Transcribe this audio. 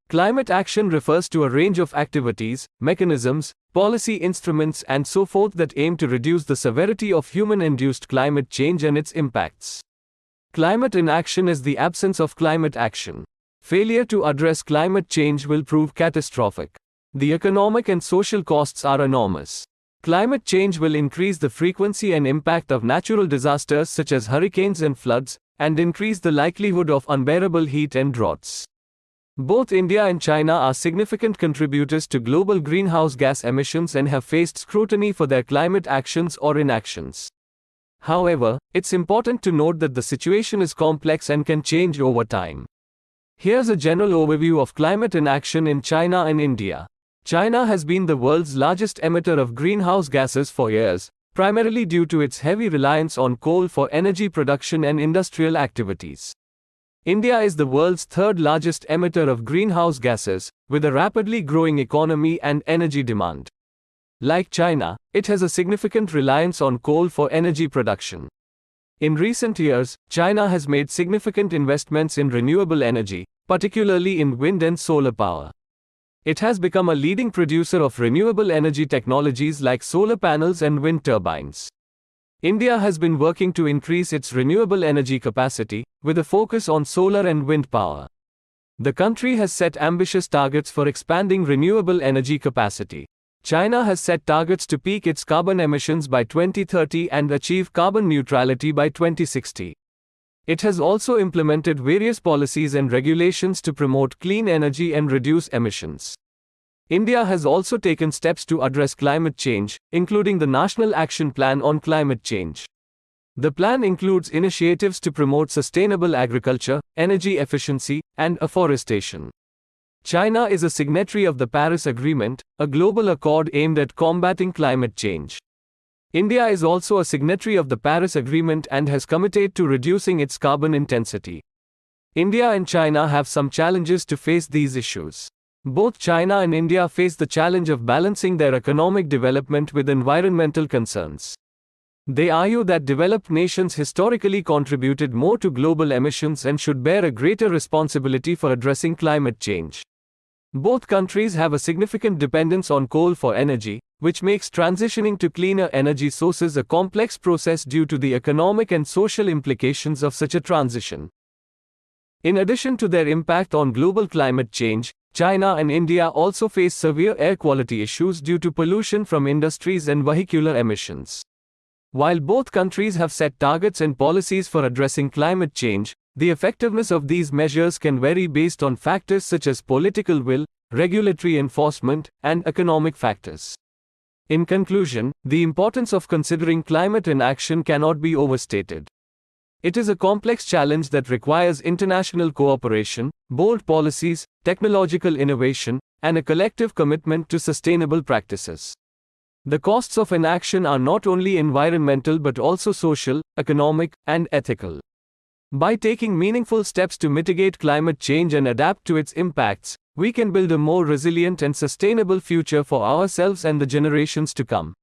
Climate action refers to a range of activities, mechanisms, policy instruments, and so forth that aim to reduce the severity of human-induced climate change and its impacts. Climate inaction is the absence of climate action. Failure to address climate change will prove catastrophic. The economic and social costs are enormous. Climate change will increase the frequency and impact of natural disasters such as hurricanes and floods, and increase the likelihood of unbearable heat and droughts. Both India and China are significant contributors to global greenhouse gas emissions and have faced scrutiny for their climate actions or inactions. However, it's important to note that the situation is complex and can change over time. Here's a general overview of climate inaction in China and India. China has been the world's largest emitter of greenhouse gases for years, primarily due to its heavy reliance on coal for energy production and industrial activities. India is the world's third largest emitter of greenhouse gases, with a rapidly growing economy and energy demand. Like China, it has a significant reliance on coal for energy production. In recent years, China has made significant investments in renewable energy, particularly in wind and solar power. It has become a leading producer of renewable energy technologies like solar panels and wind turbines. India has been working to increase its renewable energy capacity, with a focus on solar and wind power. The country has set ambitious targets for expanding renewable energy capacity. China has set targets to peak its carbon emissions by 2030 and achieve carbon neutrality by 2060. It has also implemented various policies and regulations to promote clean energy and reduce emissions. India has also taken steps to address climate change, including the National Action Plan on Climate Change. The plan includes initiatives to promote sustainable agriculture, energy efficiency, and afforestation. China is a signatory of the Paris Agreement, a global accord aimed at combating climate change. India is also a signatory of the Paris Agreement and has committed to reducing its carbon intensity. India and China have some challenges to face these issues. Both China and India face the challenge of balancing their economic development with environmental concerns. They argue that developed nations historically contributed more to global emissions and should bear a greater responsibility for addressing climate change. Both countries have a significant dependence on coal for energy, which makes transitioning to cleaner energy sources a complex process due to the economic and social implications of such a transition. In addition to their impact on global climate change, China and India also face severe air quality issues due to pollution from industries and vehicular emissions. While both countries have set targets and policies for addressing climate change, the effectiveness of these measures can vary based on factors such as political will, regulatory enforcement, and economic factors. In conclusion, the importance of considering climate inaction cannot be overstated. It is a complex challenge that requires international cooperation, bold policies, technological innovation, and a collective commitment to sustainable practices. The costs of inaction are not only environmental but also social, economic, and ethical. By taking meaningful steps to mitigate climate change and adapt to its impacts, we can build a more resilient and sustainable future for ourselves and the generations to come.